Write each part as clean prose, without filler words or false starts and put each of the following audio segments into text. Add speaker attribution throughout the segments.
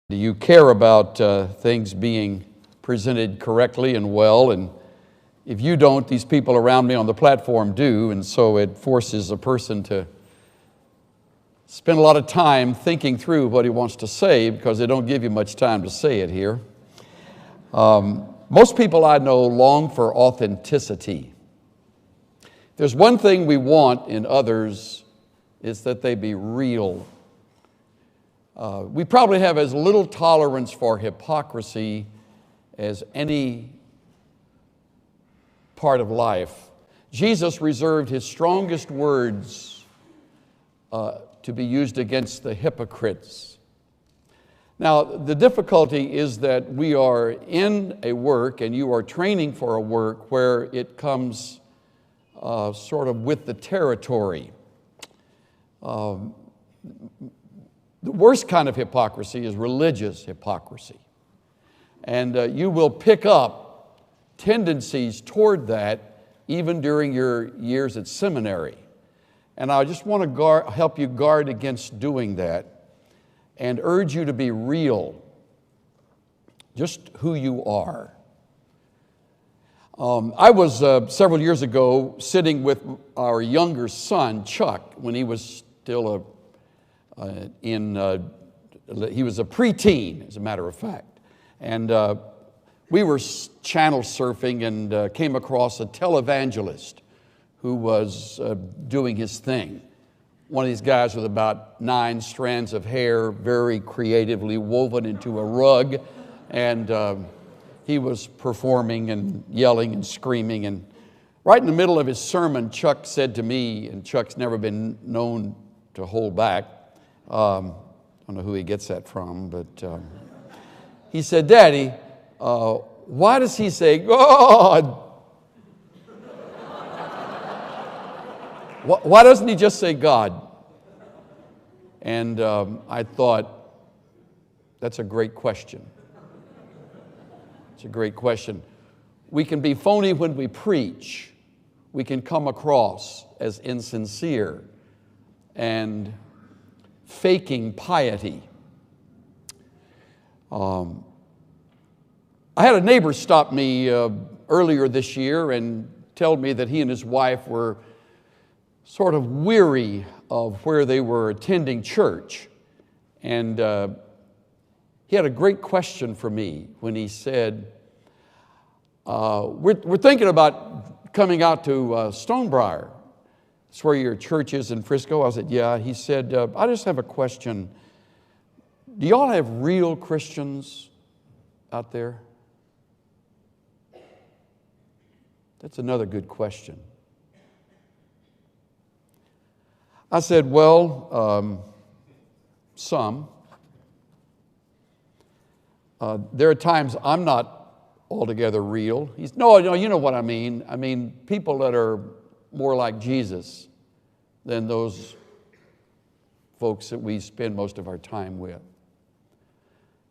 Speaker 1: Do you care about things being presented correctly and well? And if you don't, these people around me on the platform do, and so it forces a person to spend a lot of time thinking through what he wants to say because they don't give you much time to say it here. Most people I know long for authenticity. There's one thing we want in others is that they be real. We probably have as little tolerance for hypocrisy as any part of life. Jesus reserved his strongest words to be used against the hypocrites. Now, the difficulty is that we are in a work, and you are training for a work where it comes sort of with the territory. The worst kind of hypocrisy is religious hypocrisy. And you will pick up tendencies toward that even during your years at seminary. And I just want to help you guard against doing that and urge you to be real, just who you are. I was several years ago sitting with our younger son, Chuck, when he was still he was a preteen, as a matter of fact. And we were channel surfing and came across a televangelist who was doing his thing. One of these guys with about 9 strands of hair, very creatively woven into a rug. And he was performing and yelling and screaming. And right in the middle of his sermon, Chuck said to me, and Chuck's never been known to hold back, I don't know who he gets that from, but he said, "Daddy, why does he say God? Why doesn't he just say God?" And I thought, that's a great question. It's a great question. We can be phony when we preach. We can come across as insincere and faking piety. I had a neighbor stop me earlier this year and tell me that he and his wife were sort of weary of where they were attending church. And he had a great question for me when he said, we're thinking about coming out to Stonebriar. It's where your church is in Frisco. I said, yeah. He said, I just have a question. Do y'all have real Christians out there? That's another good question. I said, well, some. There are times I'm not altogether real. No, you know what I mean. I mean, people that are more like Jesus than those folks that we spend most of our time with.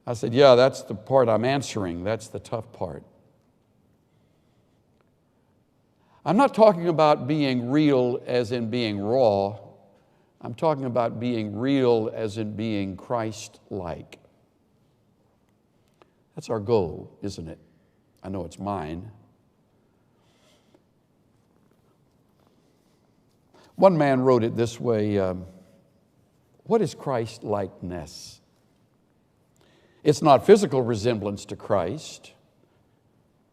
Speaker 1: I said, yeah, that's the part I'm answering. That's the tough part. I'm not talking about being real as in being raw. I'm talking about being real as in being Christ-like. That's our goal, isn't it? I know it's mine. One man wrote it this way, what is Christ-likeness? It's not physical resemblance to Christ.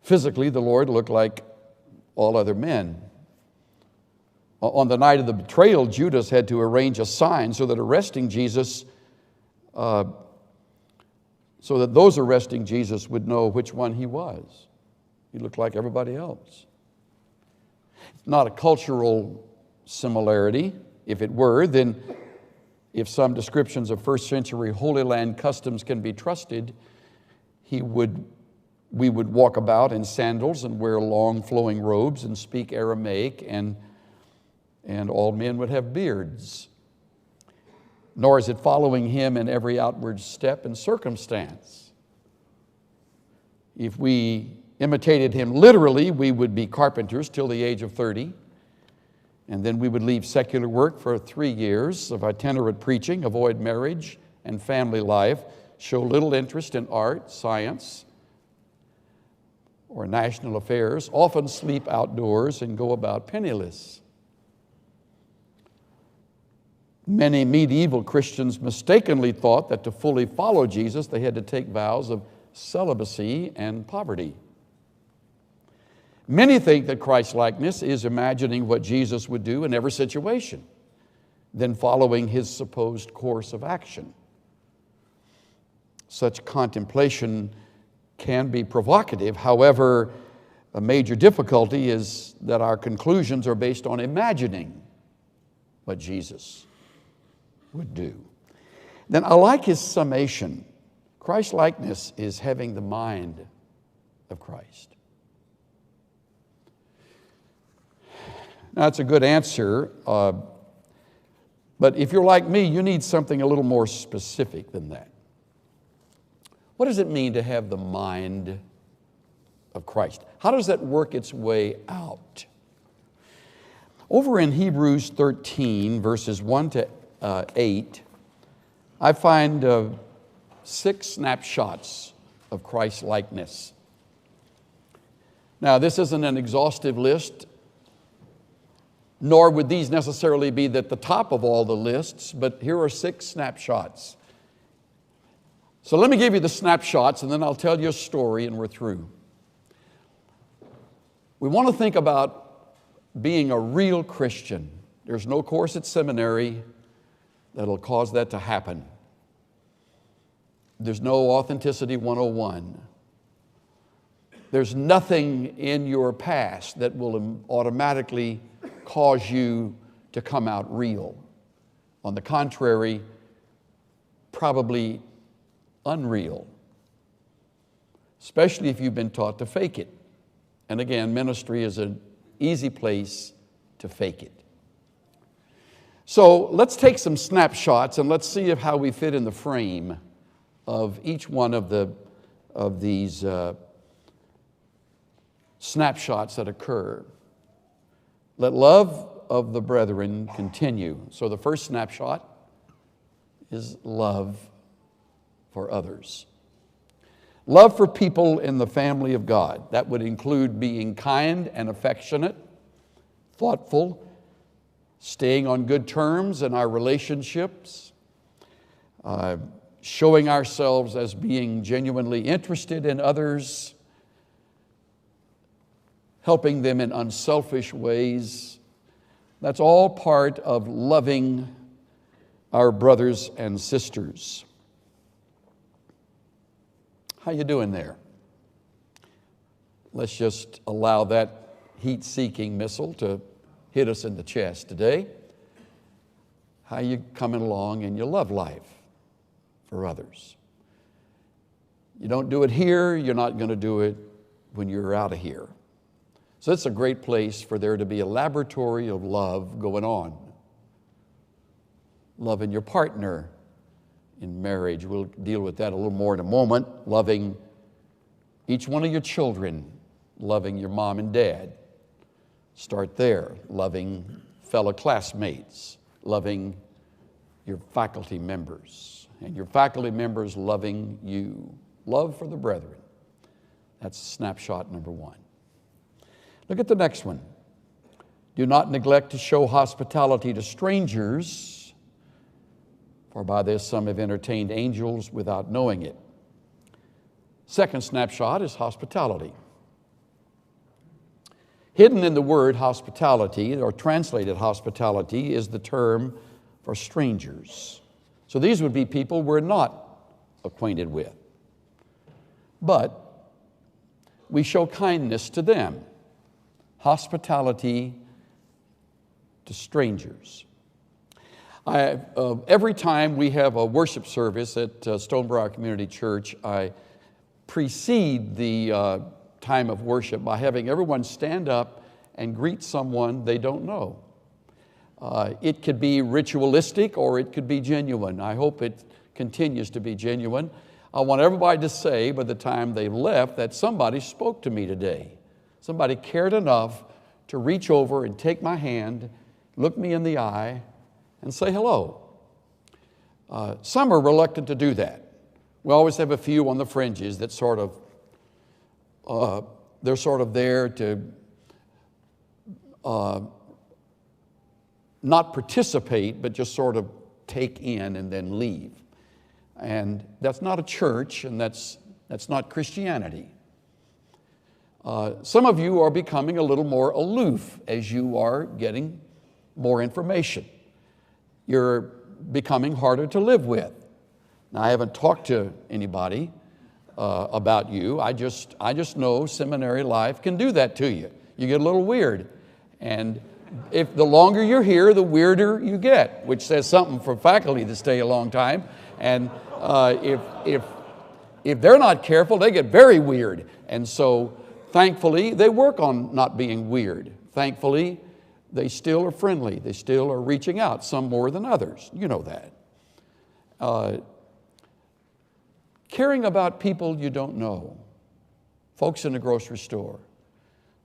Speaker 1: Physically, the Lord looked like all other men. On the night of the betrayal, Judas had to arrange a sign so that those arresting Jesus would know which one he was. He looked like everybody else. It's not a cultural similarity. If it were, then if some descriptions of first century Holy Land customs can be trusted, we would walk about in sandals and wear long flowing robes and speak Aramaic, and all men would have beards. Nor is it following him in every outward step and circumstance. If we imitated him literally, we would be carpenters till the age of 30. And then we would leave secular work for 3 years of itinerant preaching, avoid marriage and family life, show little interest in art, science, or national affairs, often sleep outdoors and go about penniless. Many medieval Christians mistakenly thought that to fully follow Jesus, they had to take vows of celibacy and poverty. Many think that Christ-likeness is imagining what Jesus would do in every situation, then following his supposed course of action. Such contemplation can be provocative. However, a major difficulty is that our conclusions are based on imagining what Jesus would do. Then I like his summation. Christ-likeness is having the mind of Christ. Now, that's a good answer, but if you're like me, you need something a little more specific than that. What does it mean to have the mind of Christ? How does that work its way out? Over in Hebrews 13, verses 1 to 8, I find 6 snapshots of Christ-likeness. Now, this isn't an exhaustive list, nor would these necessarily be at the top of all the lists, but here are 6 snapshots. So let me give you the snapshots, and then I'll tell you a story, and we're through. We want to think about being a real Christian. There's no course at seminary that'll cause that to happen. There's no Authenticity 101. There's nothing in your past that will automatically cause you to come out real. On the contrary, probably unreal, especially if you've been taught to fake it. And again, ministry is an easy place to fake it. So let's take some snapshots and let's see how we fit in the frame of each one of these snapshots that occur. Let love of the brethren continue. So the first snapshot is love for others. Love for people in the family of God. That would include being kind and affectionate, thoughtful, staying on good terms in our relationships, showing ourselves as being genuinely interested in others, helping them in unselfish ways. That's all part of loving our brothers and sisters. How you doing there? Let's just allow that heat-seeking missile to hit us in the chest today. How you coming along in your love life for others? You don't do it here, you're not going to do it when you're out of here. So it's a great place for there to be a laboratory of love going on. Loving your partner in marriage. We'll deal with that a little more in a moment. Loving each one of your children. Loving your mom and dad. Start there. Loving fellow classmates. Loving your faculty members. And your faculty members loving you. Love for the brethren. That's snapshot number 1. Look at the next one. Do not neglect to show hospitality to strangers, for by this some have entertained angels without knowing it. Second snapshot is hospitality. Hidden in the word hospitality, or translated hospitality, is the term for strangers. So these would be people we're not acquainted with. But we show kindness to them. Hospitality to strangers. Every time we have a worship service at Stonebriar Community Church, I precede the time of worship by having everyone stand up and greet someone they don't know. It could be ritualistic or it could be genuine. I hope it continues to be genuine. I want everybody to say by the time they've left that somebody spoke to me today. Somebody cared enough to reach over and take my hand, look me in the eye, and say hello. Some are reluctant to do that. We always have a few on the fringes that they're sort of there to not participate, but just sort of take in and then leave. And that's not a church, and that's not Christianity. Some of you are becoming a little more aloof as you are getting more information. You're becoming harder to live with. Now, I haven't talked to anybody about you. I just know seminary life can do that to you. You get a little weird. And if the longer you're here, the weirder you get, which says something for faculty to stay a long time. And if they're not careful, they get very weird. And so, thankfully, they work on not being weird. Thankfully, they still are friendly. They still are reaching out, some more than others. You know that. Caring about people you don't know. Folks in the grocery store.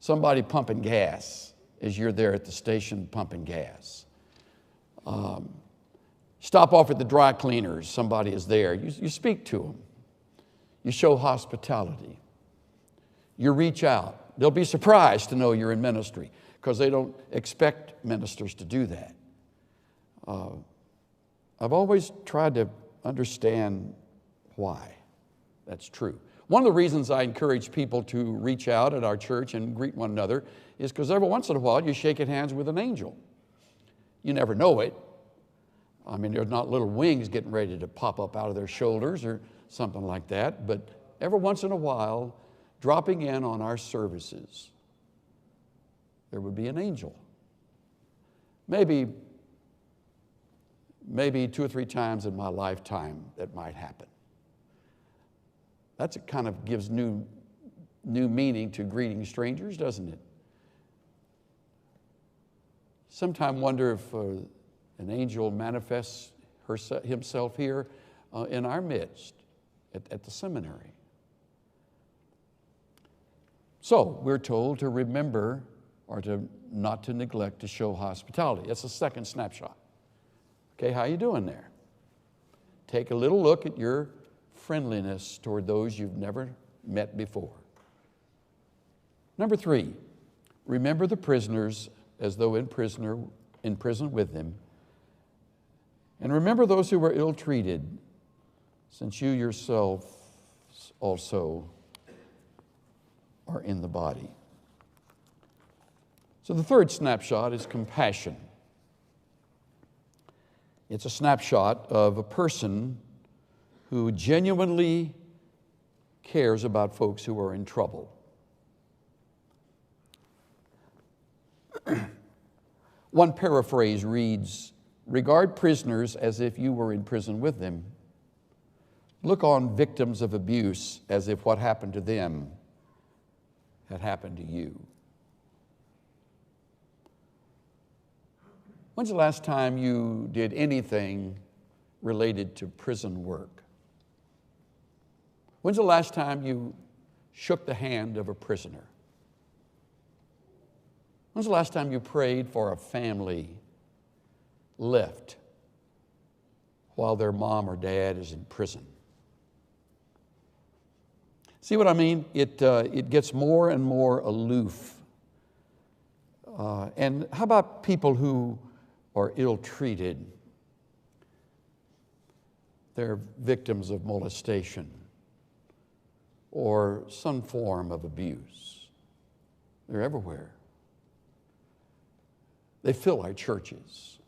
Speaker 1: Somebody pumping gas as you're there at the station pumping gas. Stop off at the dry cleaners. Somebody is there. You speak to them. You show hospitality. You reach out. They'll be surprised to know you're in ministry because they don't expect ministers to do that. I've always tried to understand why that's true. One of the reasons I encourage people to reach out at our church and greet one another is because every once in a while you shake hands with an angel. You never know it. I mean, there's not little wings getting ready to pop up out of their shoulders or something like that, but every once in a while, dropping in on our services, there would be an angel. Maybe 2 or 3 times in my lifetime that might happen. That kind of gives new meaning to greeting strangers, doesn't it? Sometimes wonder if an angel manifests himself here in our midst at the seminary. So we're told to remember or to not to neglect to show hospitality. That's the second snapshot. Okay, how you doing there? Take a little look at your friendliness toward those you've never met before. Number 3, remember the prisoners as though in prison with them. And remember those who were ill-treated, since you yourselves also are in the body. So the third snapshot is compassion. It's a snapshot of a person who genuinely cares about folks who are in trouble. One paraphrase reads, regard prisoners as if you were in prison with them. Look on victims of abuse as if what happened to them had happened to you. When's the last time you did anything related to prison work? When's the last time you shook the hand of a prisoner? When's the last time you prayed for a family left while their mom or dad is in prison? See what I mean? It gets more and more aloof. And how about people who are ill-treated? They're victims of molestation or some form of abuse. They're everywhere. They fill our churches.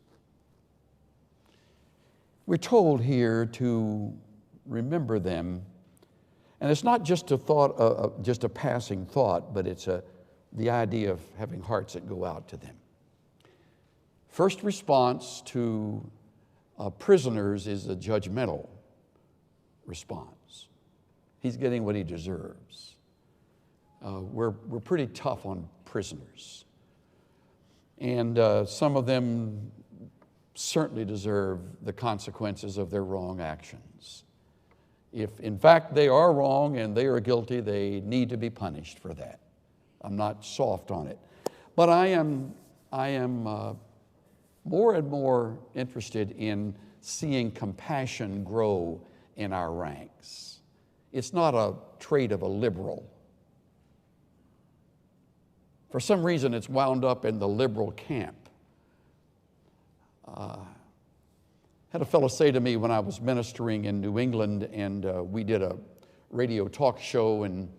Speaker 1: We're told here to remember them. And it's not just a thought, just a passing thought, but it's the idea of having hearts that go out to them. First response to prisoners is a judgmental response. He's getting what he deserves. We're pretty tough on prisoners. And some of them certainly deserve the consequences of their wrong actions. If in fact they are wrong and they are guilty, they need to be punished for that. I'm not soft on it. But I am more and more interested in seeing compassion grow in our ranks. It's not a trait of a liberal. For some reason, it's wound up in the liberal camp. Had a fellow say to me when I was ministering in New England, and we did a radio talk show, and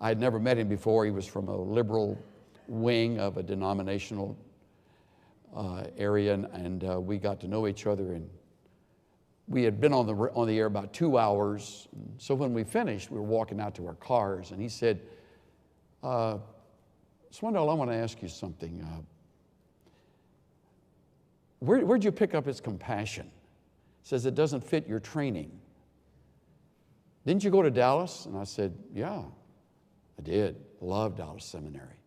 Speaker 1: I had never met him before. He was from a liberal wing of a denominational area, and we got to know each other, and we had been on the air about 2 hours. So when we finished, we were walking out to our cars, and he said, Swindoll, I want to ask you something. Where'd you pick up his compassion? He says, it doesn't fit your training. Didn't you go to Dallas? And I said, yeah, I did. Loved Dallas Seminary.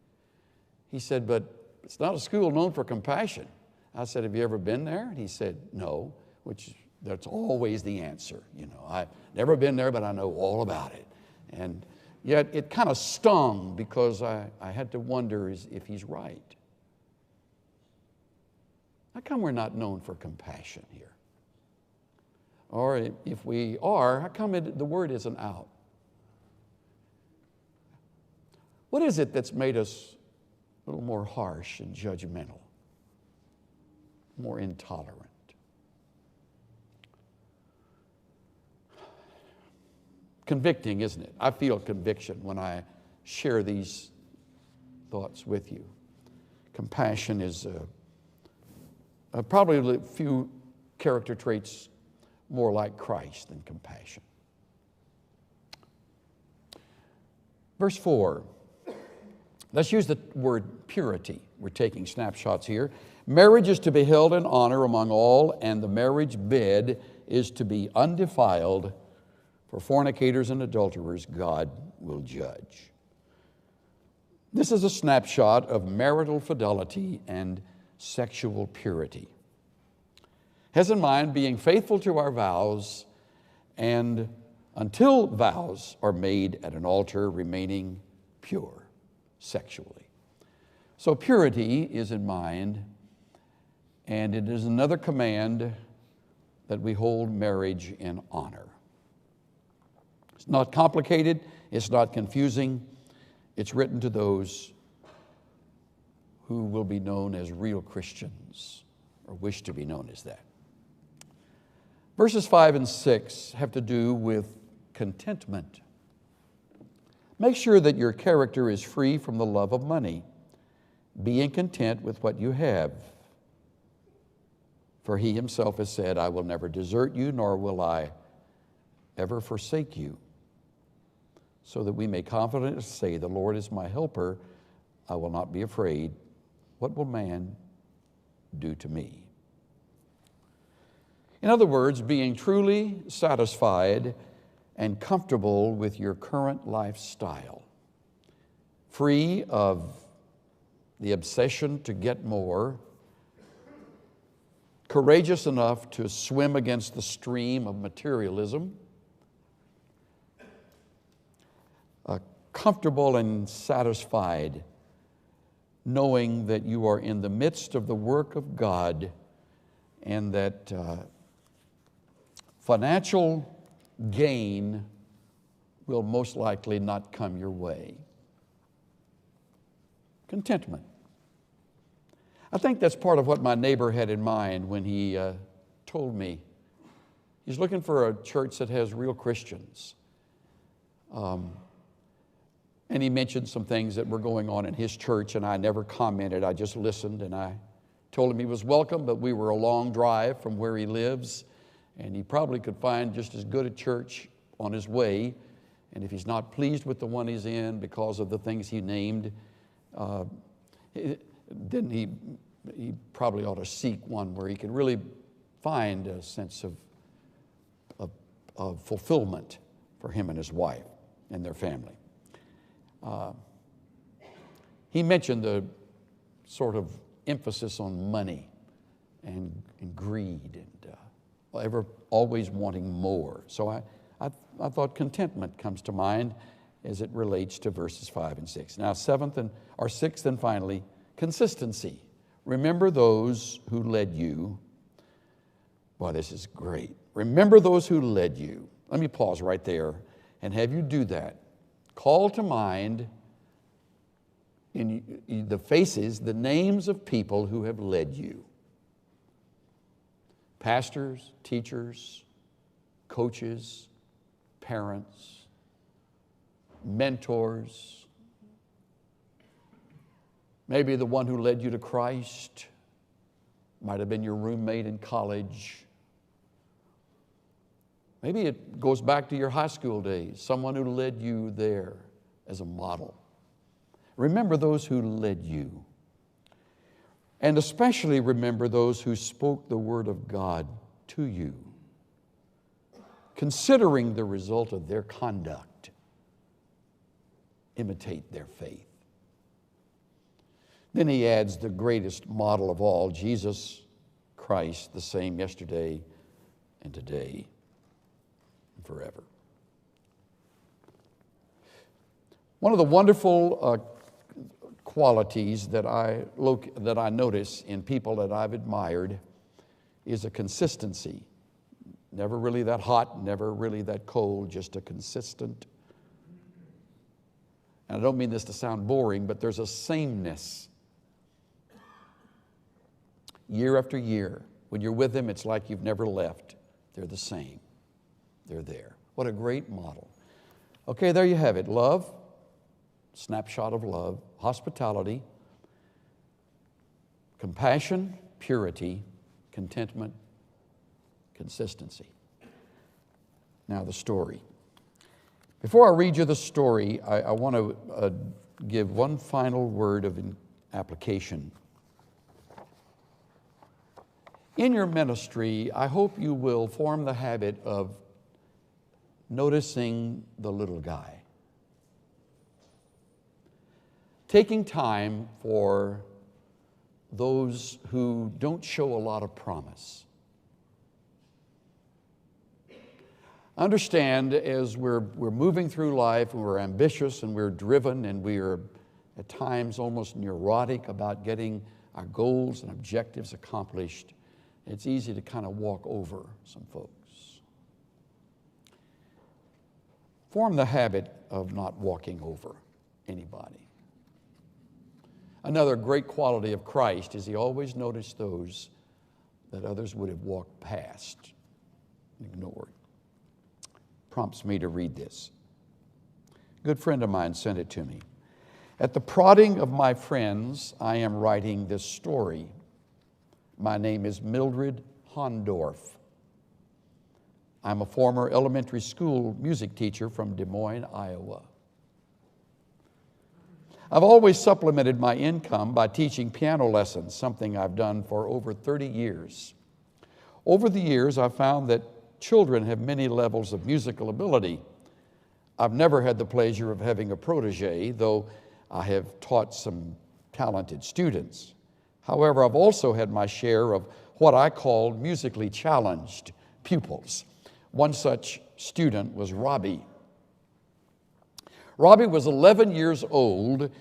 Speaker 1: He said, but it's not a school known for compassion. I said, have you ever been there? And he said, no, which that's always the answer. You know, I've never been there, but I know all about it. And yet it kind of stung because I had to wonder if he's right. How come we're not known for compassion here? Or if we are, how come the word isn't out? What is it that's made us a little more harsh and judgmental, more intolerant? Convicting, isn't it? I feel conviction when I share these thoughts with you. Compassion is probably a few character traits more like Christ than compassion. Verse 4. Let's use the word purity. We're taking snapshots here. Marriage is to be held in honor among all, and the marriage bed is to be undefiled. For fornicators and adulterers, God will judge. This is a snapshot of marital fidelity and sexual purity. Has in mind being faithful to our vows, and until vows are made at an altar, remaining pure sexually. So purity is in mind, and it is another command that we hold marriage in honor. It's not complicated, it's not confusing. It's written to those who will be known as real Christians, or wish to be known as that. Verses 5 and 6 have to do with contentment. Make sure that your character is free from the love of money, being content with what you have. For he himself has said, I will never desert you, nor will I ever forsake you. So that we may confidently say, the Lord is my helper, I will not be afraid. What will man do to me? In other words, being truly satisfied and comfortable with your current lifestyle, free of the obsession to get more, courageous enough to swim against the stream of materialism, comfortable and satisfied, knowing that you are in the midst of the work of God and that financial gain will most likely not come your way. Contentment. I think that's part of what my neighbor had in mind when he told me. He's looking for a church that has real Christians. And he mentioned some things that were going on in his church, and I never commented. I just listened, and I told him he was welcome, but we were a long drive from where he lives, and he probably could find just as good a church on his way. And if he's not pleased with the one he's in because of the things he named, then he probably ought to seek one where he can really find a sense of fulfillment for him and his wife and their family. He mentioned the sort of emphasis on money and greed and always wanting more. So I thought contentment comes to mind as it relates to verses 5 and 6. Now, sixth and finally, consistency. Remember those who led you. Boy, this is great. Remember those who led you. Let me pause right there and have you do that. Call to mind in the faces, the names of people who have led you. Pastors, teachers, coaches, parents, mentors. Maybe the one who led you to Christ might have been your roommate in college. Maybe it goes back to your high school days, someone who led you there as a model. Remember those who led you. And especially remember those who spoke the word of God to you, considering the result of their conduct. Imitate their faith. Then he adds the greatest model of all, Jesus Christ, the same yesterday and today and forever. One of the wonderful qualities that I notice in people that I've admired is a consistency. Never really that hot, never really that cold, just a consistent. And I don't mean this to sound boring, but there's a sameness. Year after year, when you're with them, it's like you've never left. They're the same. They're there. What a great model. Okay, there you have it. Love, snapshot of love, hospitality, compassion, purity, contentment, consistency. Now the story. Before I read you the story, I want to give one final word of application. In your ministry, I hope you will form the habit of noticing the little guy. Taking time for those who don't show a lot of promise. Understand, as we're moving through life and we're ambitious and we're driven and we are at times almost neurotic about getting our goals and objectives accomplished, it's easy to kind of walk over some folks. Form the habit of not walking over anybody. Another great quality of Christ is he always noticed those that others would have walked past and ignored. Prompts me to read this. A good friend of mine sent it to me. At the prodding of my friends, I am writing this story. My name is Mildred Hondorf. I'm a former elementary school music teacher from Des Moines, Iowa. I've always supplemented my income by teaching piano lessons, something I've done for over 30 years. Over the years, I've found that children have many levels of musical ability. I've never had the pleasure of having a protege, though I have taught some talented students. However, I've also had my share of what I called musically challenged pupils. One such student was Robbie. Robbie was 11 years old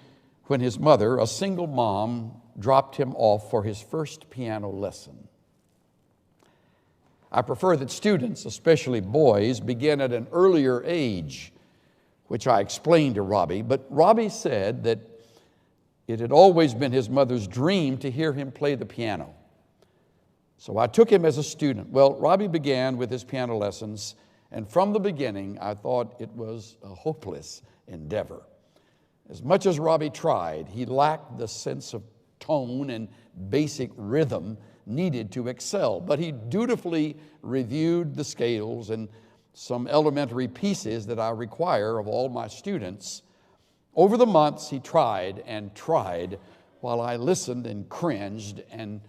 Speaker 1: when his mother, a single mom, dropped him off for his first piano lesson. I prefer that students, especially boys, begin at an earlier age, which I explained to Robbie, but Robbie said that it had always been his mother's dream to hear him play the piano. So I took him as a student. Well, Robbie began with his piano lessons, and from the beginning, I thought it was a hopeless endeavor. As much as Robbie tried, he lacked the sense of tone and basic rhythm needed to excel, but he dutifully reviewed the scales and some elementary pieces that I require of all my students. Over the months, he tried and tried while I listened and cringed and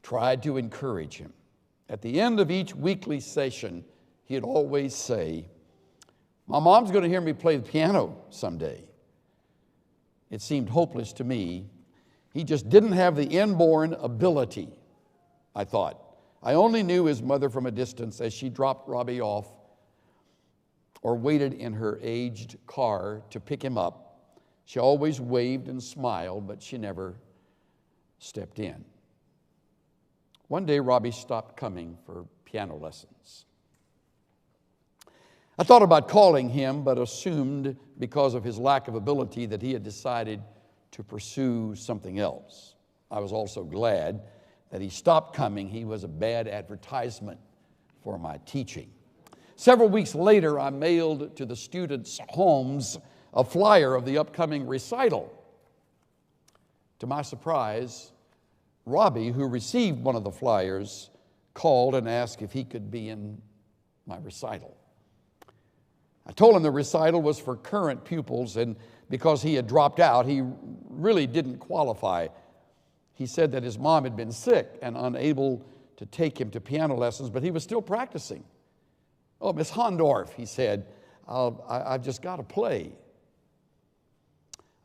Speaker 1: tried to encourage him. At the end of each weekly session, he'd always say, "My mom's going to hear me play the piano someday." It seemed hopeless to me. He just didn't have the inborn ability, I thought. I only knew his mother from a distance as she dropped Robbie off or waited in her aged car to pick him up. She always waved and smiled, but she never stepped in. One day, Robbie stopped coming for piano lessons. I thought about calling him, but assumed because of his lack of ability that he had decided to pursue something else. I was also glad that he stopped coming. He was a bad advertisement for my teaching. Several weeks later, I mailed to the students' homes a flyer of the upcoming recital. To my surprise, Robbie, who received one of the flyers, called and asked if he could be in my recital. I told him the recital was for current pupils, and because he had dropped out, he really didn't qualify. He said that his mom had been sick and unable to take him to piano lessons, but he was still practicing. "Oh, Miss Hondorf," he said, I've just got to play.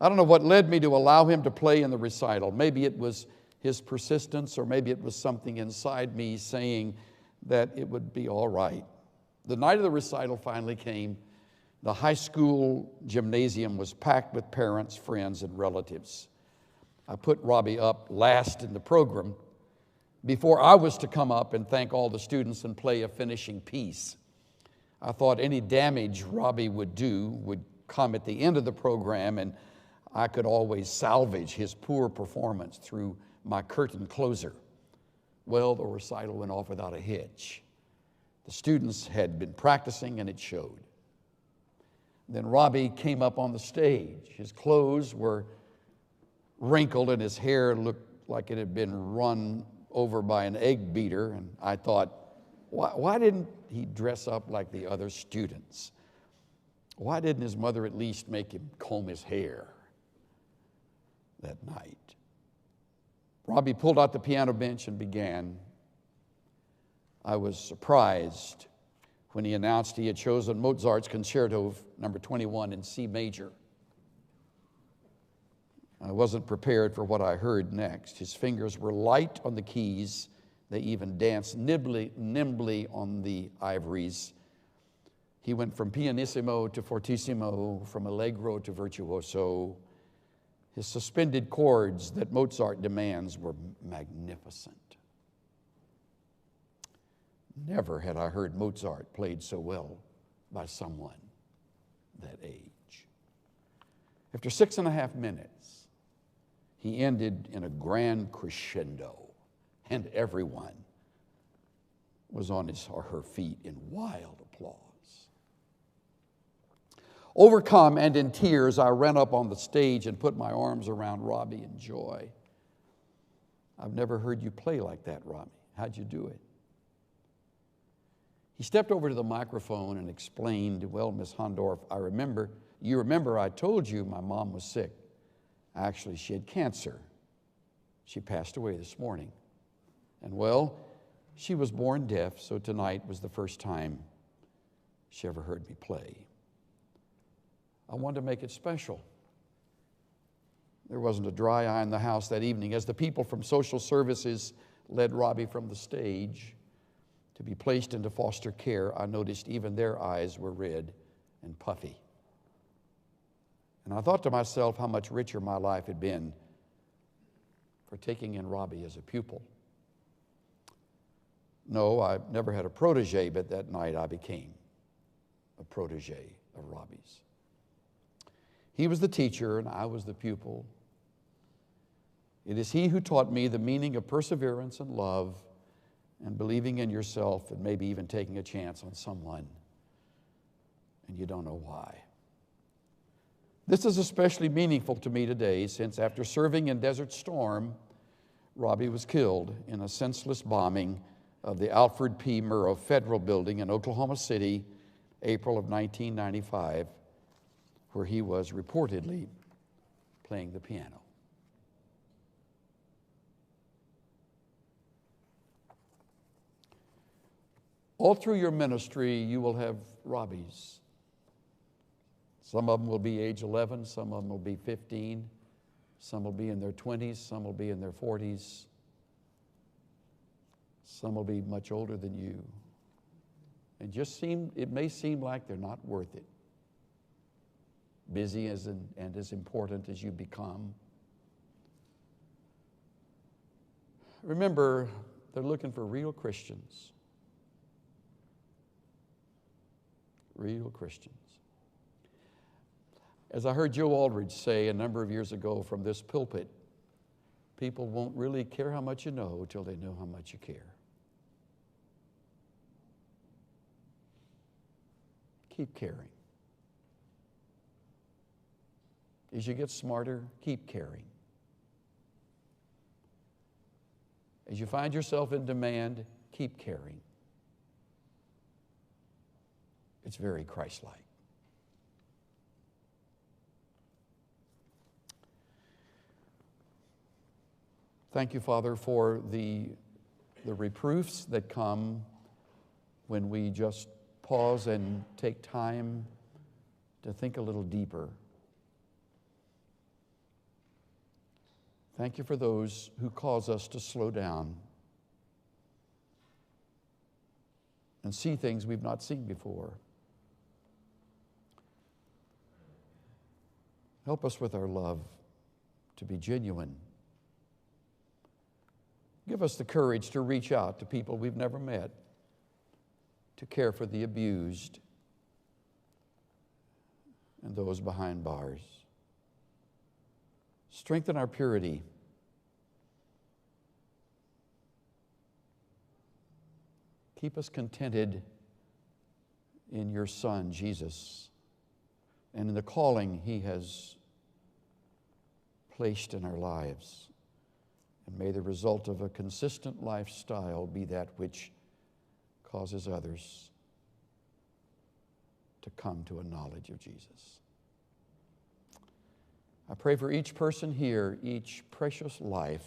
Speaker 1: I don't know what led me to allow him to play in the recital. Maybe it was his persistence, or maybe it was something inside me saying that it would be all right. The night of the recital finally came. The high school gymnasium was packed with parents, friends, and relatives. I put Robbie up last in the program before I was to come up and thank all the students and play a finishing piece. I thought any damage Robbie would do would come at the end of the program, and I could always salvage his poor performance through my curtain closer. Well, the recital went off without a hitch. The students had been practicing, and it showed. Then Robbie came up on the stage. His clothes were wrinkled, and his hair looked like it had been run over by an egg beater. And I thought, why didn't he dress up like the other students? Why didn't his mother at least make him comb his hair that night? Robbie pulled out the piano bench and began. I was surprised when he announced he had chosen Mozart's Concerto number 21 in C major. I wasn't prepared for what I heard next. His fingers were light on the keys. They even danced nimbly on the ivories. He went from pianissimo to fortissimo, from allegro to virtuoso. His suspended chords that Mozart demands were magnificent. Never had I heard Mozart played so well by someone that age. After 6.5 minutes, he ended in a grand crescendo, and everyone was on his or her feet in wild applause. Overcome and in tears, I ran up on the stage and put my arms around Robbie in joy. "I've never heard you play like that, Robbie. How'd you do it?" He stepped over to the microphone and explained, "Well, Miss Hondorf, you remember I told you my mom was sick. Actually, she had cancer. She passed away this morning. And well, she was born deaf, so tonight was the first time she ever heard me play. I wanted to make it special." There wasn't a dry eye in the house that evening. As the people from social services led Robbie from the stage to be placed into foster care, I noticed even their eyes were red and puffy. And I thought to myself how much richer my life had been for taking in Robbie as a pupil. No, I never had a protege, but that night I became a protege of Robbie's. He was the teacher and I was the pupil. It is he who taught me the meaning of perseverance and love and believing in yourself and maybe even taking a chance on someone and you don't know why. This is especially meaningful to me today since after serving in Desert Storm, Robbie was killed in a senseless bombing of the Alfred P. Murrah Federal Building in Oklahoma City, April of 1995, where he was reportedly playing the piano. All through your ministry, you will have Robbies. Some of them will be age 11, some of them will be 15, some will be in their 20s, some will be in their 40s, some will be much older than you. It may seem like they're not worth it. Busy and as important as you become. Remember, they're looking for real Christians. real Christians. As I heard Joe Aldridge say a number of years ago from this pulpit, people won't really care how much you know till they know how much you care. Keep caring. As you get smarter, keep caring. As you find yourself in demand, keep caring. It's very Christ-like. Thank you, Father, for the reproofs that come when we just pause and take time to think a little deeper. Thank you for those who cause us to slow down and see things we've not seen before. Help us with our love to be genuine. Give us the courage to reach out to people we've never met, to care for the abused and those behind bars. Strengthen our purity. Keep us contented in your Son, Jesus, and in the calling He has placed in our lives. And may the result of a consistent lifestyle be that which causes others to come to a knowledge of Jesus. I pray for each person here, each precious life,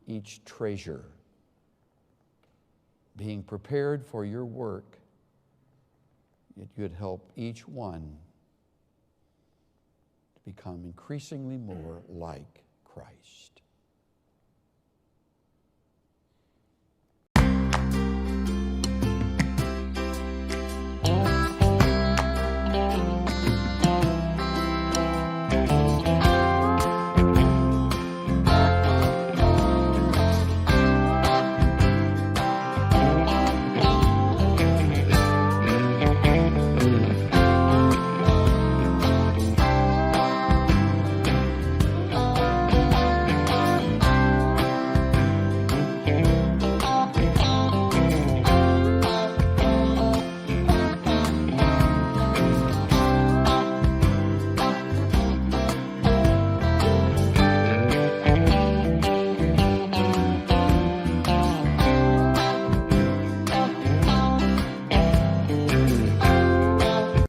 Speaker 1: each treasure, being prepared for your work, that you'd help each one to become increasingly more like Christ.